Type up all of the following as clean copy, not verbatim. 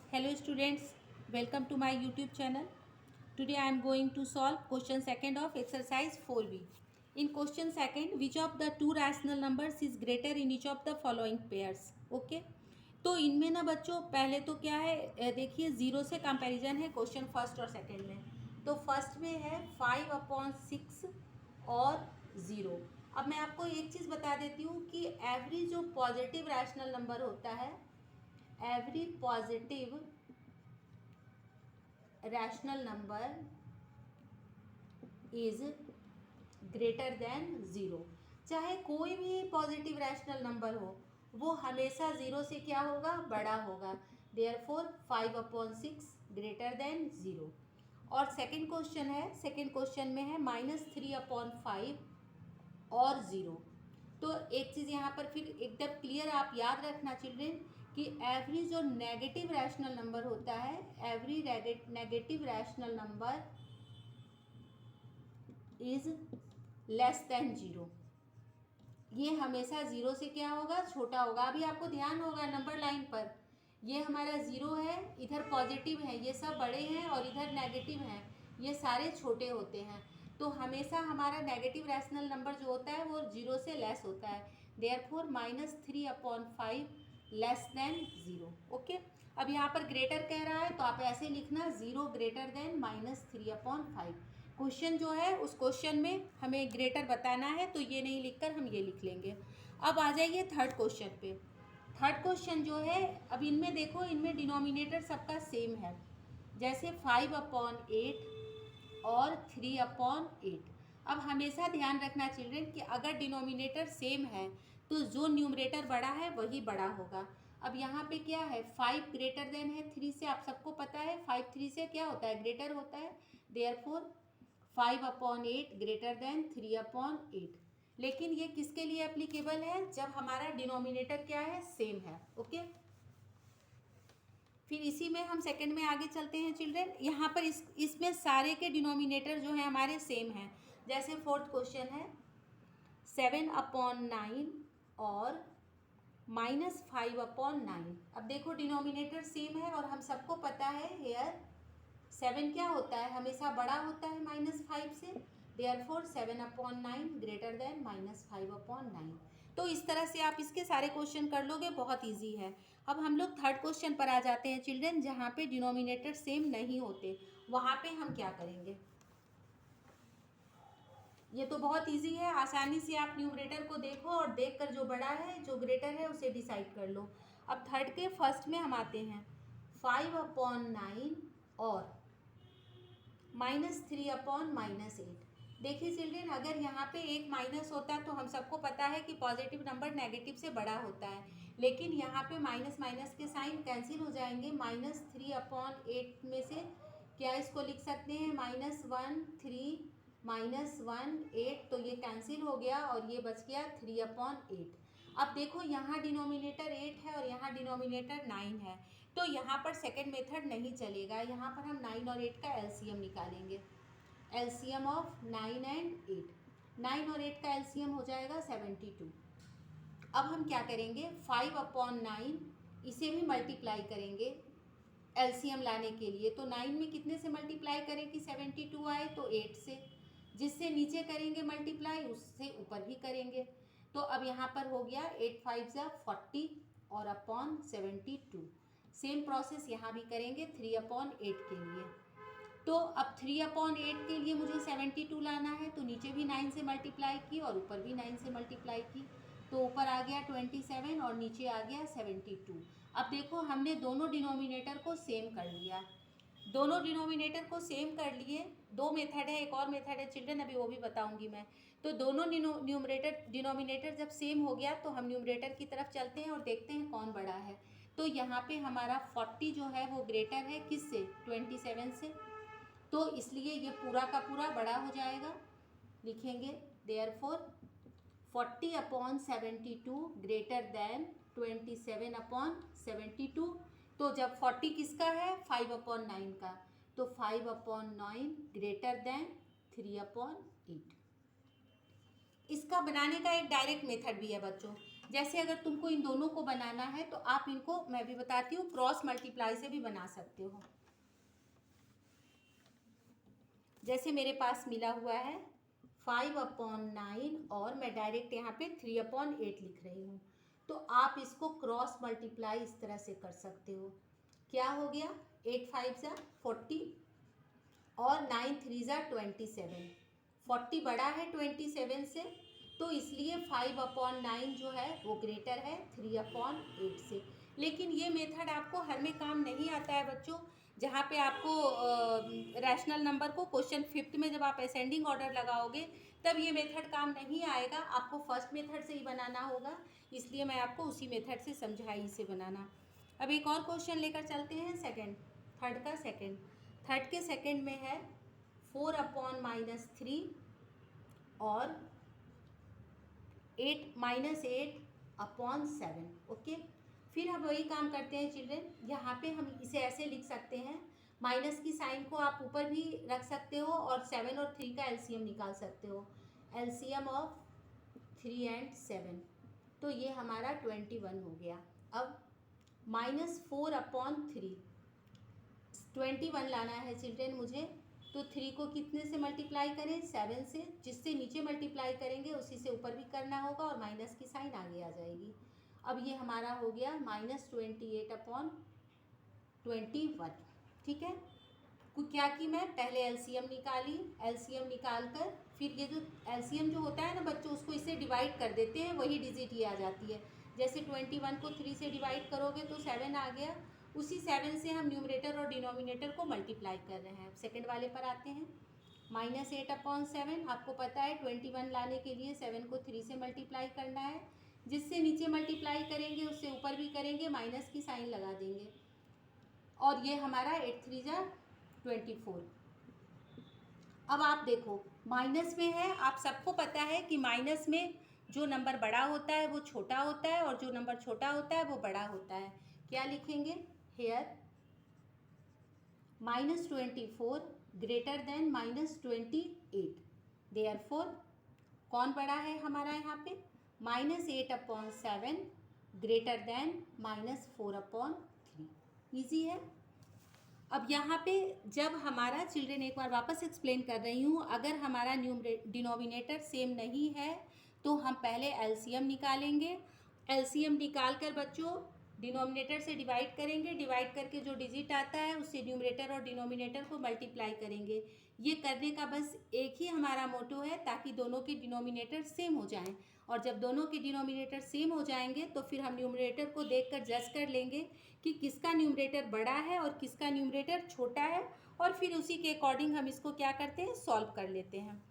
Hello students, welcome to my YouTube channel. Today I am going to solve question second of exercise 4b. In question second, which of the two rational numbers is greater in each of the following pairs? Okay. तो इनमें ना बच्चों पहले तो क्या है, देखिए zero से कंपैरिजन है क्वेश्चन फर्स्ट और सेकंड में। तो फर्स्ट में है 5/6 और ज़ीरो। अब मैं आपको एक चीज़ बता देती हूँ कि एवरी जो पॉजिटिव रैशनल नंबर होता है, every positive rational number is greater than zero. चाहे कोई भी पॉजिटिव रैशनल नंबर हो, वो हमेशा ज़ीरो से क्या होगा, बड़ा होगा। Therefore 5/6 greater than zero. और सेकंड क्वेश्चन है, सेकंड क्वेश्चन में है -3/5 और ज़ीरो। तो एक चीज़ यहाँ पर फिर एकदम क्लियर आप याद रखना चिल्ड्रेन कि एवरी जो नेगेटिव रैशनल नंबर होता है, every negative rational number is less than zero. ये हमेशा ज़ीरो से क्या होगा, छोटा होगा। अभी आपको ध्यान होगा नंबर लाइन पर, ये हमारा ज़ीरो है, इधर पॉजिटिव है, ये सब बड़े हैं और इधर नेगेटिव हैं, ये सारे छोटे होते हैं। तो हमेशा हमारा नेगेटिव रैशनल नंबर जो होता है वो जीरो से लेस होता है। Therefore -3/5 less than zero. Okay. अब यहाँ पर ग्रेटर कह रहा है तो आप ऐसे लिखना, ज़ीरो ग्रेटर देन -3/5। क्वेश्चन जो है उस क्वेश्चन में हमें ग्रेटर बताना है, तो ये नहीं लिखकर हम ये लिख लेंगे। अब आ जाइए थर्ड क्वेश्चन पे। थर्ड क्वेश्चन जो है, अब इनमें देखो, इनमें डिनोमिनेटर सबका सेम है, जैसे 5/8 और 3/8। अब हमेशा ध्यान रखना चिल्ड्रेन कि अगर डिनोमिनेटर सेम है तो जो न्यूमरेटर बड़ा है वही बड़ा होगा। अब यहाँ पे क्या है, 5 ग्रेटर देन है 3 से, आप सबको पता है 5 3 से क्या होता है, ग्रेटर होता है। Therefore 5/8 greater than 3/8। लेकिन ये किसके लिए एप्लीकेबल है, जब हमारा डिनोमिनेटर क्या है, सेम है। ओके। फिर इसी में हम सेकंड में आगे चलते हैं चिल्ड्रेन। यहाँ पर इसमें सारे के डिनोमिनेटर जो है हमारे सेम हैं। जैसे फोर्थ क्वेश्चन है 7/9 और -5/9। अब देखो डिनोमिनेटर सेम है और हम सबको पता है हेयर 7 क्या होता है, हमेशा बड़ा होता है -5 से। Therefore 7/9 greater than -5/9। तो इस तरह से आप इसके सारे क्वेश्चन कर लोगे, बहुत इजी है। अब हम लोग थर्ड क्वेश्चन पर आ जाते हैं चिल्ड्रन, जहाँ पे डिनोमिनेटर सेम नहीं होते, वहाँ पे हम क्या करेंगे। ये तो बहुत इजी है, आसानी से आप न्यूमरेटर को देखो और देखकर जो बड़ा है, जो ग्रेटर है, उसे डिसाइड कर लो। अब थर्ड के फर्स्ट में हम आते हैं, 5/9 और -3/-8। देखिए चिल्ड्रेन, अगर यहाँ पे एक माइनस होता तो हम सबको पता है कि पॉजिटिव नंबर नेगेटिव से बड़ा होता है, लेकिन यहाँ पे माइनस माइनस के साइन कैंसिल हो जाएंगे। -3/8 में से क्या इसको लिख सकते हैं, -1 3 -1 8, तो ये कैंसिल हो गया और ये बच गया 3/8। अब देखो यहाँ डिनोमिनेटर 8 है और यहाँ डिनोमिनेटर 9 है, तो यहाँ पर सेकेंड मेथड नहीं चलेगा। यहाँ पर हम 9 और 8 का एलसीएम निकालेंगे। एलसीएम ऑफ 9 एंड 8, 9 और 8 का एलसीएम हो जाएगा 72। अब हम क्या करेंगे, 5/9 इसे भी मल्टीप्लाई करेंगे एलसीएम लाने के लिए। तो 9 में कितने से मल्टीप्लाई करें कि 72 आए, तो 8 से। जिससे नीचे करेंगे मल्टीप्लाई, उससे ऊपर भी करेंगे। तो अब यहाँ पर हो गया 8 5 40 और अपॉन 72। सेम प्रोसेस यहाँ भी करेंगे 3/8 के लिए। तो अब 3/8 के लिए मुझे 72 लाना है, तो नीचे भी 9 से मल्टीप्लाई की और ऊपर भी 9 से मल्टीप्लाई की, तो ऊपर आ गया 27 और नीचे आ गया 72। अब देखो हमने दोनों डिनोमिनेटर को सेम कर लिया, दोनों डिनोमिनेटर को सेम कर लिए। दो मेथड है, एक और मेथड है चिल्ड्रन, अभी वो भी बताऊंगी मैं। तो दोनों डिनोमिनेटर जब सेम हो गया तो हम न्यूमरेटर की तरफ चलते हैं और देखते हैं कौन बड़ा है। तो यहाँ पे हमारा 40 जो है वो ग्रेटर है किससे, 27 से, तो इसलिए ये पूरा का पूरा बड़ा हो जाएगा। लिखेंगे देयरफॉर 40/72 ग्रेटर देन 27/72। तो जब 40 किसका है, 5/9 का, तो 5/9 ग्रेटर देन 3/8। इसका बनाने का एक डायरेक्ट मेथड भी है बच्चों। जैसे अगर तुमको इन दोनों को बनाना है तो आप इनको, मैं भी बताती हूँ, क्रॉस मल्टीप्लाई से भी बना सकते हो। जैसे मेरे पास मिला हुआ है 5/9 और मैं डायरेक्ट यहाँ पे 3/8 लिख रही हूँ, तो आप इसको क्रॉस मल्टीप्लाई इस तरह से कर सकते हो। क्या हो गया, 8 5 जा 40 और 9 3 जा 27। 40 बड़ा है 27 से, तो इसलिए 5/9 जो है वो ग्रेटर है 3/8 से। लेकिन ये मेथड आपको हर में काम नहीं आता है बच्चों। जहाँ पे आपको रैशनल नंबर को क्वेश्चन 5th में जब आप असेंडिंग ऑर्डर लगाओगे तब ये मेथड काम नहीं आएगा, आपको फर्स्ट मेथड से ही बनाना होगा। इसलिए मैं आपको उसी मेथड से समझाई से बनाना। अब एक और क्वेश्चन लेकर चलते हैं, थर्ड का सेकेंड। थर्ड के सेकेंड में है 4/-3 और 8-8/7। ओके, फिर हम वही काम करते हैं चिल्ड्रेन। यहाँ पे हम इसे ऐसे लिख सकते हैं, माइनस की साइन को आप ऊपर भी रख सकते हो और 7 और 3 का एलसीएम निकाल सकते हो। एलसीएम ऑफ 3 and 7, तो ये हमारा 21 हो गया। अब -4/3, 21 लाना है चिल्ड्रेन मुझे, तो 3 को कितने से मल्टीप्लाई करें, 7 से। जिससे नीचे मल्टीप्लाई करेंगे उसी से ऊपर भी करना होगा और माइनस की साइन आगे आ जाएगी। अब ये हमारा हो गया -28/21। ठीक है, क्या कि मैं पहले एलसीएम निकाली, एलसीएम निकाल कर फिर ये जो एलसीएम जो होता है ना बच्चों, उसको इससे डिवाइड कर देते हैं, वही डिजिट ये आ जाती है। जैसे 21 को 3 से डिवाइड करोगे तो 7 आ गया, उसी 7 से हम न्यूमरेटर और डिनोमिनेटर को मल्टीप्लाई कर रहे हैं। सेकंड वाले पर आते हैं, -8/7। आपको पता है 21 लाने के लिए 7 को 3 से मल्टीप्लाई करना है, जिससे नीचे मल्टीप्लाई करेंगे उससे ऊपर भी करेंगे, माइनस की साइन लगा देंगे, और ये हमारा 8 3 जा 24। अब आप देखो माइनस में है, आप सबको पता है कि माइनस में जो नंबर बड़ा होता है वो छोटा होता है और जो नंबर छोटा होता है वो बड़ा होता है। क्या लिखेंगे, हेयर -24 ग्रेटर देन -28, देयरफॉर कौन बड़ा है हमारा यहाँ पे, -8/7 ग्रेटर देन -4/3। ईजी है। अब यहाँ पे जब हमारा चिल्ड्रेन, एक बार वापस एक्सप्लेन कर रही हूँ, अगर हमारा डिनोमिनेटर सेम नहीं है तो हम पहले एलसीएम निकालेंगे। एलसीएम निकाल कर बच्चों डिनोमिनेटर से डिवाइड करेंगे, डिवाइड करके जो डिजिट आता है उससे न्यूमरेटर और डिनोमिनेटर को मल्टीप्लाई करेंगे। ये करने का बस एक ही हमारा मोटो है, ताकि दोनों के डिनोमिनेटर सेम हो जाएं। और जब दोनों के डिनोमिनेटर सेम हो जाएंगे तो फिर हम न्यूमरेटर को देखकर जज कर लेंगे कि किसका न्यूमरेटर बड़ा है और किसका न्यूमरेटर छोटा है, और फिर उसी के अकॉर्डिंग हम इसको क्या करते हैं, सॉल्व कर लेते हैं।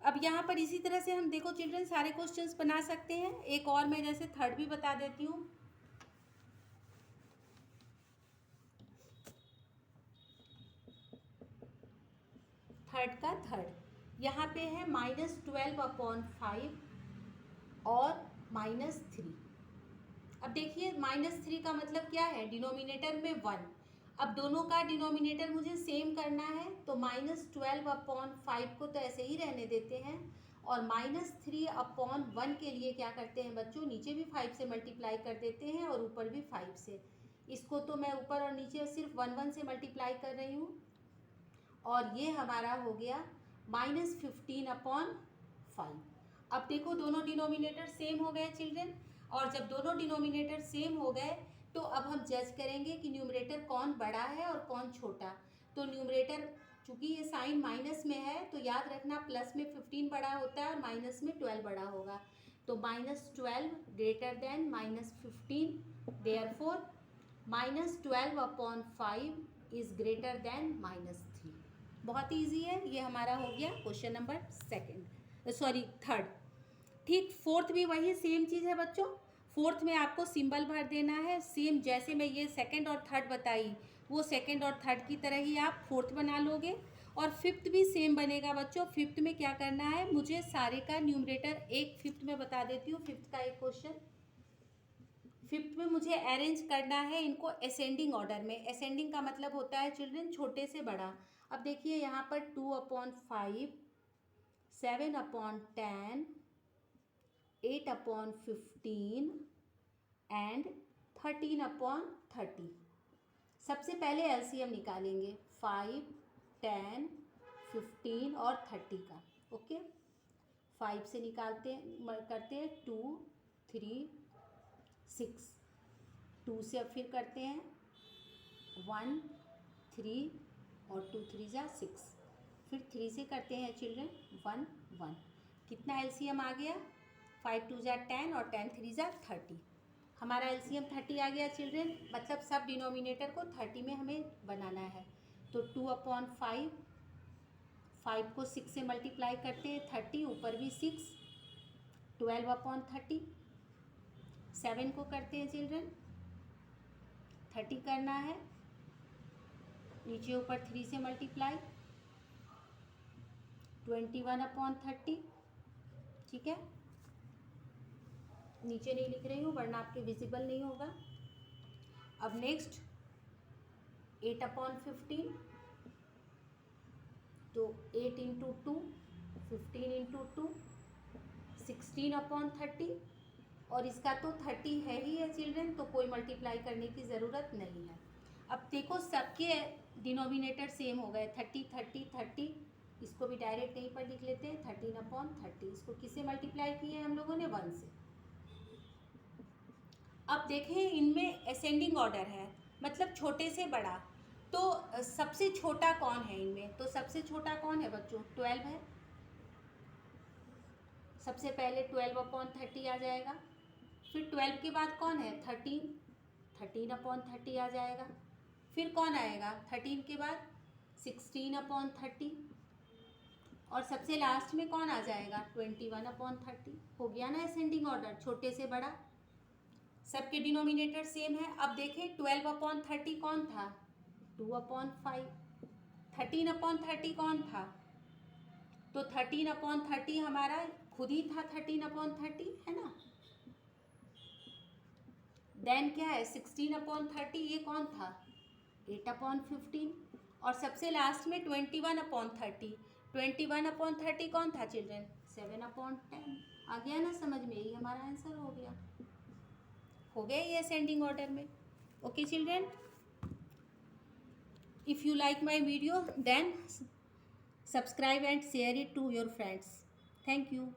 अब यहाँ पर इसी तरह से हम देखो चिल्ड्रन सारे क्वेश्चंस बना सकते हैं। एक और मैं जैसे थर्ड भी बता देती हूँ। थर्ड का थर्ड यहाँ पे है -12/5 और -3। अब देखिए -3 का मतलब क्या है, डिनोमिनेटर में 1। अब दोनों का डिनोमिनेटर मुझे सेम करना है, तो -12/5 को तो ऐसे ही रहने देते हैं, और -3/1 के लिए क्या करते हैं बच्चों, नीचे भी 5 से मल्टीप्लाई कर देते हैं और ऊपर भी 5 से। इसको तो मैं ऊपर और नीचे सिर्फ 1 से मल्टीप्लाई कर रही हूँ, और ये हमारा हो गया -15/5। अब देखो दोनों डिनोमिनेटर सेम हो गए चिल्ड्रन, और जब दोनों डिनोमिनेटर सेम हो गए तो अब हम जज करेंगे कि न्यूमरेटर कौन बड़ा है और कौन छोटा। तो न्यूमरेटर, चूँकि ये साइन माइनस में है तो याद रखना प्लस में 15 बड़ा होता है और माइनस में 12 बड़ा होगा, तो -12 greater than -15, therefore -12/5 is greater than -3। बहुत ईजी है, ये हमारा हो गया क्वेश्चन नंबर थर्ड। ठीक, फोर्थ भी वही सेम चीज़ है बच्चों। फोर्थ में आपको सिंबल भर देना है, सेम जैसे मैं ये सेकंड और थर्ड बताई, वो सेकंड और थर्ड की तरह ही आप फोर्थ बना लोगे। और फिफ्थ भी सेम बनेगा बच्चों। फिफ्थ में क्या करना है, मुझे सारे का न्यूमरेटर, एक फिफ्थ में बता देती हूँ, फिफ्थ का एक क्वेश्चन। फिफ्थ में मुझे अरेंज करना है इनको असेंडिंग ऑर्डर में। असेंडिंग का मतलब होता है चिल्ड्रन छोटे से बड़ा। अब देखिए यहाँ पर 2/5, 7/10, 8/15 एंड 13/30। सबसे पहले एलसीएम निकालेंगे 5, 10, 15 और 30 का। ओके, 5 से निकालते करते हैं 2, 3, 6। 2 से अब फिर करते हैं 1, 3 और 2 3 जा 6। फिर 3 से करते हैं चिल्ड्रन 1, 1। कितना एलसीएम आ गया? 5 2 जा 10 और 10 3 जा 30। हमारा एलसीएम 30 आ गया चिल्ड्रन, मतलब सब डिनोमिनेटर को 30 में हमें बनाना है। तो 2/5, 5 को 6 से मल्टीप्लाई करते हैं 30, ऊपर भी 6, 12/30। 7 को करते हैं चिल्ड्रन 30 करना है, नीचे ऊपर 3 से मल्टीप्लाई 21/30। ठीक है, नीचे नहीं लिख रही हूँ वरना आपके विजिबल नहीं होगा। अब नेक्स्ट 8/15, तो 8 × 2, 15 × 2, 16/30। और इसका तो 30 है ही है चिल्ड्रन, तो कोई मल्टीप्लाई करने की ज़रूरत नहीं है। अब देखो सबके डिनोमिनेटर सेम हो गए, 30 30 30। इसको भी डायरेक्ट यहीं पर लिख लेते हैं 13/30। इसको किससे मल्टीप्लाई किए हैं हम लोगों ने? 1 से। अब देखें इनमें असेंडिंग ऑर्डर है, मतलब छोटे से बड़ा। तो सबसे छोटा कौन है इनमें? तो सबसे छोटा कौन है बच्चों? 12 है। सबसे पहले 12/30 आ जाएगा। फिर 12 के बाद कौन है? 13, 13/30 आ जाएगा। फिर कौन आएगा 13 के बाद? 16/30। और सबसे लास्ट में कौन आ जाएगा? 21/30। हो गया ना असेंडिंग ऑर्डर, छोटे से बड़ा। सबके डिनोमिनेटर सेम है। अब देखें 12/30 कौन था? 2/5। 13/30 कौन था? तो 13/30 हमारा खुद ही था 13/30, है ना। देन क्या है 16/30, ये कौन था? 8/15। और सबसे लास्ट में 21/30। 21/30 कौन था चिल्ड्रन? 7/10। आ गया ना समझ में? यही हमारा आंसर हो गया। हो गया ये असेंडिंग ऑर्डर में। Okay children, if you like my video then subscribe and share it to your friends. Thank you.